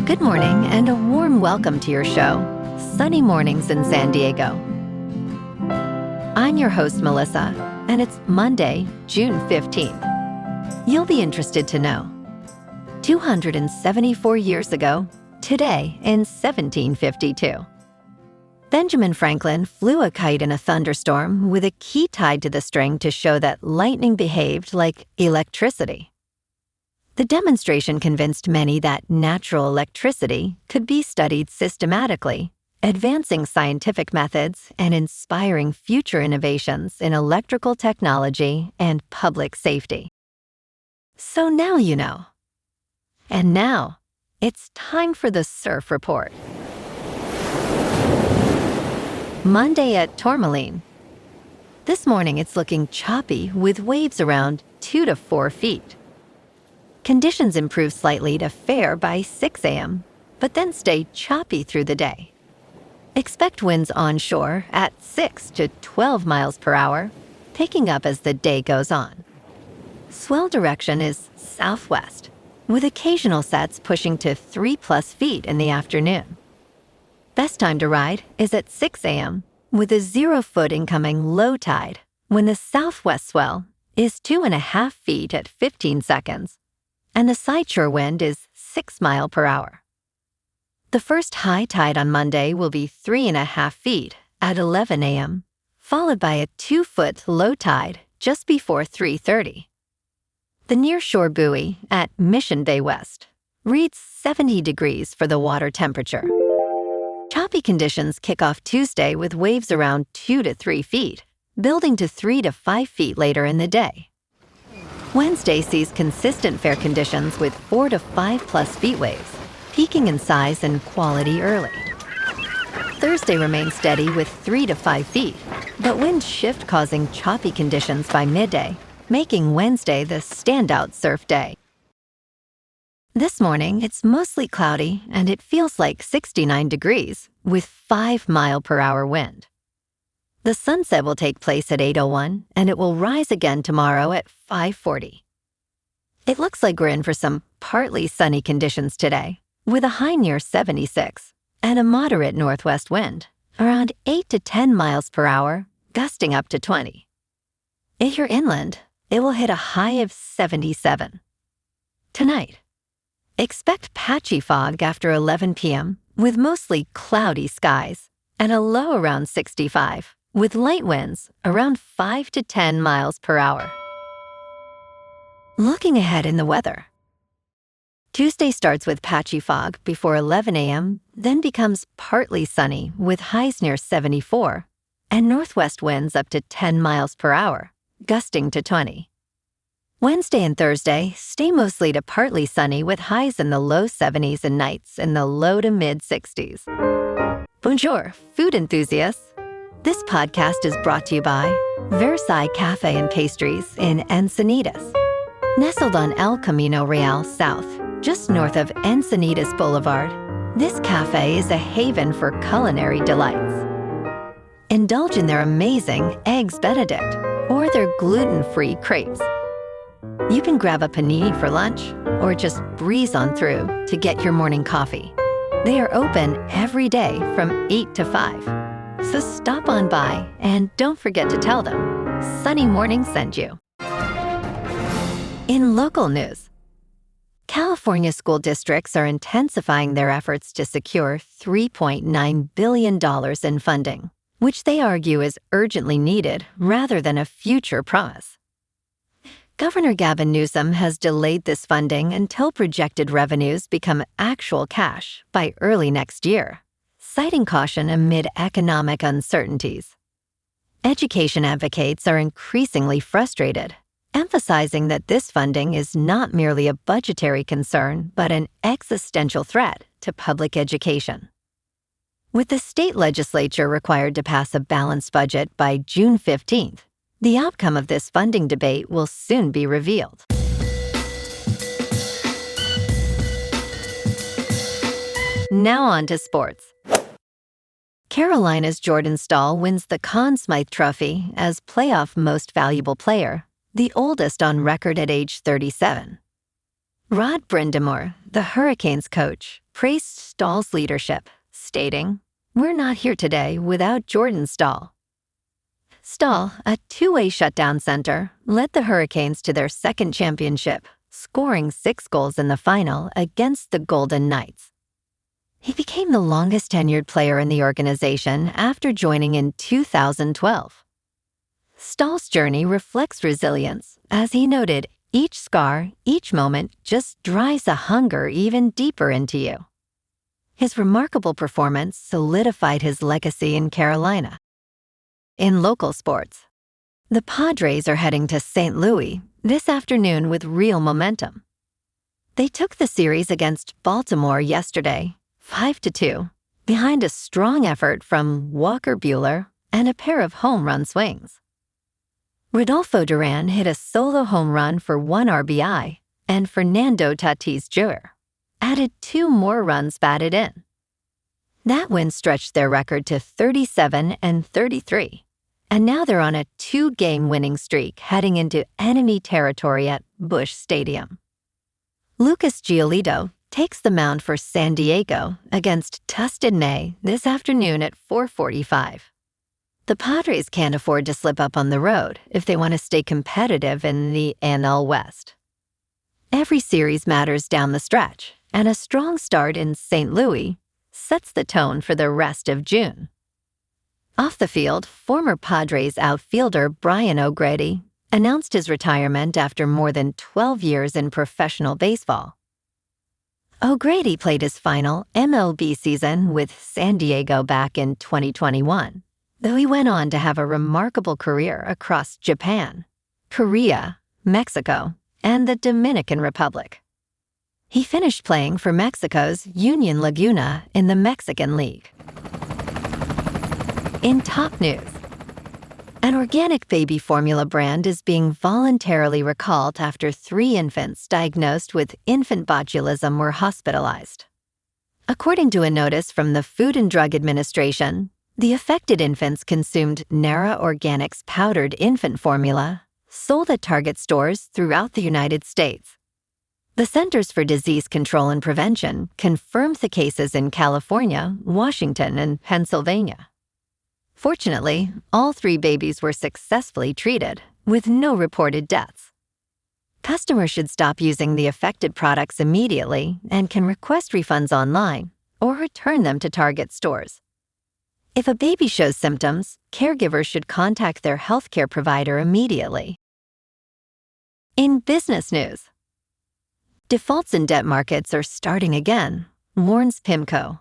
Good morning and a warm welcome to your show, Sunny Mornings in San Diego. I'm your host, Melissa, and it's Monday, June 15th. You'll be interested to know. 274 years ago, today in 1752, Benjamin Franklin flew a kite in a thunderstorm with a key tied to the string to show that lightning behaved like electricity. The demonstration convinced many that natural electricity could be studied systematically, advancing scientific methods and inspiring future innovations in electrical technology and public safety. So now you know. And now, it's time for the Surf Report. Monday at Tourmaline. This morning it's looking choppy with waves around 2 to 4 feet. Conditions improve slightly to fair by 6 a.m., but then stay choppy through the day. Expect winds onshore at 6 to 12 miles per hour, picking up as the day goes on. Swell direction is southwest, with occasional sets pushing to 3+ feet in the afternoon. Best time to ride is at 6 a.m., with a 0-foot incoming low tide, when the southwest swell is 2.5 feet at 15 seconds, and the sideshore wind is 6 miles per hour. The first high tide on Monday will be 3.5 feet at 11 a.m., followed by a 2-foot low tide just before 3:30. The nearshore buoy at Mission Bay West reads 70 degrees for the water temperature. Choppy conditions kick off Tuesday with waves around 2 to 3 feet, building to 3 to 5 feet later in the day. Wednesday sees consistent fair conditions with 4 to 5+ feet waves, peaking in size and quality early. Thursday remains steady with 3 to 5 feet, but winds shift causing choppy conditions by midday, making Wednesday the standout surf day. This morning, it's mostly cloudy and it feels like 69 degrees with 5 mile per hour wind. The sunset will take place at 8:01 and it will rise again tomorrow at 5:40. It looks like we're in for some partly sunny conditions today, with a high near 76 and a moderate northwest wind, around 8 to 10 miles per hour, gusting up to 20. If you're inland, it will hit a high of 77. Tonight, expect patchy fog after 11 p.m. with mostly cloudy skies and a low around 65, with light winds around 5 to 10 miles per hour. Looking ahead in the weather. Tuesday starts with patchy fog before 11 a.m., then becomes partly sunny with highs near 74 and northwest winds up to 10 miles per hour, gusting to 20. Wednesday and Thursday stay mostly to partly sunny with highs in the low 70s and nights in the low to mid 60s. Bonjour, food enthusiasts. This podcast is brought to you by Versailles Cafe and Pastries in Encinitas. Nestled on El Camino Real South, just north of Encinitas Boulevard, this cafe is a haven for culinary delights. Indulge in their amazing Eggs Benedict or their gluten-free crepes. You can grab a panini for lunch or just breeze on through to get your morning coffee. They are open every day from 8 to 5. So stop on by and don't forget to tell them Sunny Morning sent you. In local news, California school districts are intensifying their efforts to secure $3.9 billion in funding, which they argue is urgently needed rather than a future promise. Governor Gavin Newsom has delayed this funding until projected revenues become actual cash by early next year, citing caution amid economic uncertainties. Education advocates are increasingly frustrated, emphasizing that this funding is not merely a budgetary concern, but an existential threat to public education. With the state legislature required to pass a balanced budget by June 15th, the outcome of this funding debate will soon be revealed. Now on to sports. Carolina's Jordan Staal wins the Conn Smythe Trophy as playoff most valuable player, the oldest on record at age 37. Rod Brind'Amour, the Hurricanes coach, praised Stahl's leadership, stating, "We're not here today without Jordan Stahl." Stahl, a two-way shutdown center, led the Hurricanes to their second championship, scoring 6 goals in the final against the Golden Knights. He became the longest-tenured player in the organization after joining in 2012. Stahl's journey reflects resilience, as he noted, "Each scar, each moment just drives a hunger even deeper into you." His remarkable performance solidified his legacy in Carolina. In local sports, the Padres are heading to St. Louis this afternoon with real momentum. They took the series against Baltimore yesterday, 5-2, behind a strong effort from Walker Buehler and a pair of home run swings. Rodolfo Duran hit a solo home run for 1 RBI, and Fernando Tatis Jr. added 2 more runs batted in. That win stretched their record to 37-33, and now they're on a 2-game winning streak heading into enemy territory at Busch Stadium. Lucas Giolito takes the mound for San Diego against Tustin May this afternoon at 4:45. The Padres can't afford to slip up on the road if they want to stay competitive in the NL West. Every series matters down the stretch, and a strong start in St. Louis sets the tone for the rest of June. Off the field, former Padres outfielder Brian O'Grady announced his retirement after more than 12 years in professional baseball. O'Grady played his final MLB season with San Diego back in 2021, though he went on to have a remarkable career across Japan, Korea, Mexico, and the Dominican Republic. He finished playing for Mexico's Union Laguna in the Mexican League. In top news, an organic baby formula brand is being voluntarily recalled after 3 infants diagnosed with infant botulism were hospitalized. According to a notice from the Food and Drug Administration, the affected infants consumed Nara Organics powdered infant formula, sold at Target stores throughout the United States. The Centers for Disease Control and Prevention confirmed the cases in California, Washington, and Pennsylvania. Fortunately, all 3 babies were successfully treated, with no reported deaths. Customers should stop using the affected products immediately and can request refunds online or return them to Target stores. If a baby shows symptoms, caregivers should contact their healthcare provider immediately. In business news, defaults in debt markets are starting again, warns Pimco.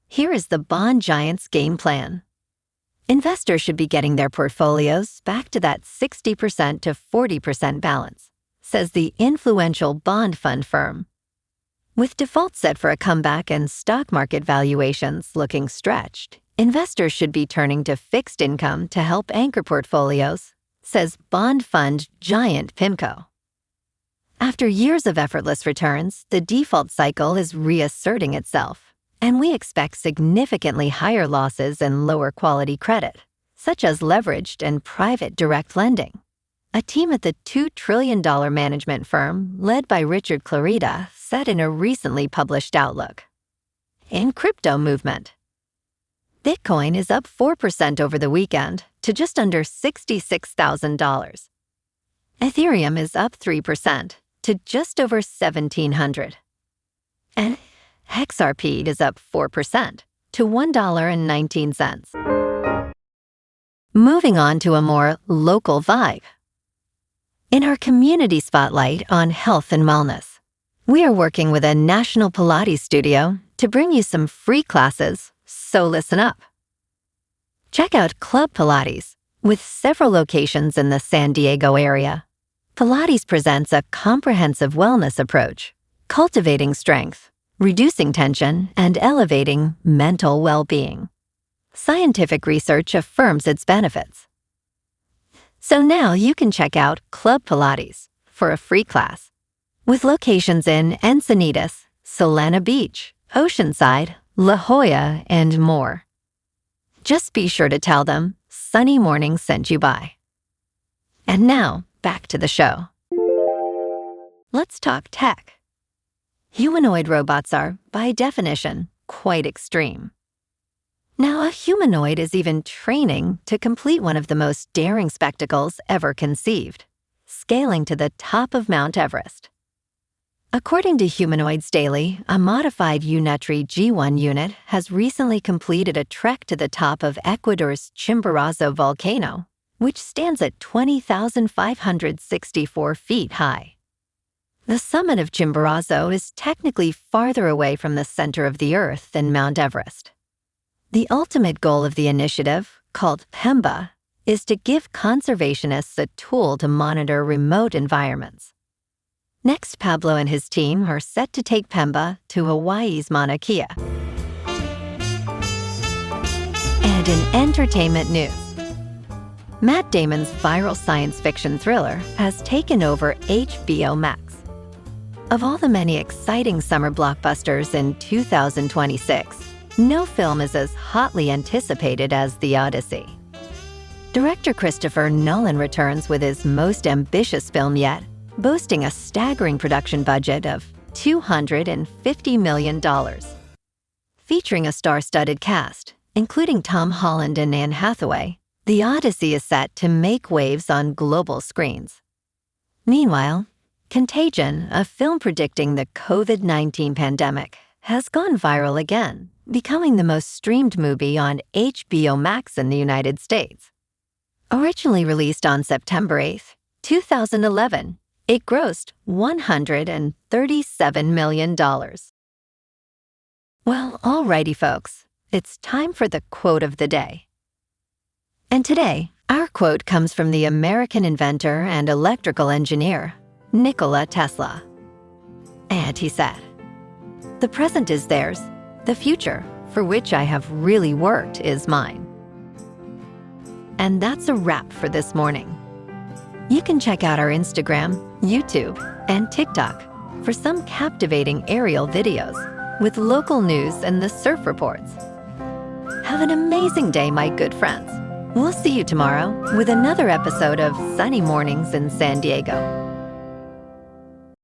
Here is the bond giant's game plan. Investors should be getting their portfolios back to that 60% to 40% balance, says the influential bond fund firm. With defaults set for a comeback and stock market valuations looking stretched, investors should be turning to fixed income to help anchor portfolios, says bond fund giant Pimco. After years of effortless returns, the default cycle is reasserting itself, and we expect significantly higher losses and lower quality credit, such as leveraged and private direct lending. A team at the $2 trillion management firm, led by Richard Clarida, said in a recently published outlook. In crypto movement, Bitcoin is up 4% over the weekend to just under $66,000. Ethereum is up 3% to just over $1,700. And XRP is up 4% to $1.19. Moving on to a more local vibe. In our community spotlight on health and wellness, we are working with a national Pilates studio to bring you some free classes, so listen up. Check out Club Pilates, with several locations in the San Diego area. Pilates presents a comprehensive wellness approach, cultivating strength, reducing tension, and elevating mental well-being. Scientific research affirms its benefits. So now you can check out Club Pilates for a free class, with locations in Encinitas, Solana Beach, Oceanside, La Jolla, and more. Just be sure to tell them Sunny Morning sent you by. And now, back to the show. Let's talk tech. Humanoid robots are, by definition, quite extreme. Now, a humanoid is even training to complete one of the most daring spectacles ever conceived, scaling to the top of Mount Everest. According to Humanoids Daily, a modified Unetri G1 unit has recently completed a trek to the top of Ecuador's Chimborazo volcano, which stands at 20,564 feet high. The summit of Chimborazo is technically farther away from the center of the Earth than Mount Everest. The ultimate goal of the initiative, called PEMBA, is to give conservationists a tool to monitor remote environments. Next, Pablo and his team are set to take PEMBA to Hawaii's Mauna Kea. And in entertainment news, Matt Damon's viral science fiction thriller has taken over HBO Max. Of all the many exciting summer blockbusters in 2026, no film is as hotly anticipated as The Odyssey. Director Christopher Nolan returns with his most ambitious film yet, boasting a staggering production budget of $250 million. Featuring a star-studded cast, including Tom Holland and Anne Hathaway, The Odyssey is set to make waves on global screens. Meanwhile, Contagion, a film predicting the COVID-19 pandemic, has gone viral again, becoming the most streamed movie on HBO Max in the United States. Originally released on September 8, 2011, it grossed $137 million. Well, alrighty folks, it's time for the quote of the day. And today, our quote comes from the American inventor and electrical engineer, Nikola Tesla. And he said, "The present is theirs. The future, for which I have really worked, is mine." And that's a wrap for this morning. You can check out our Instagram, YouTube, and TikTok for some captivating aerial videos with local news and the surf reports. Have an amazing day, my good friends. We'll see you tomorrow with another episode of Sunny Mornings in San Diego.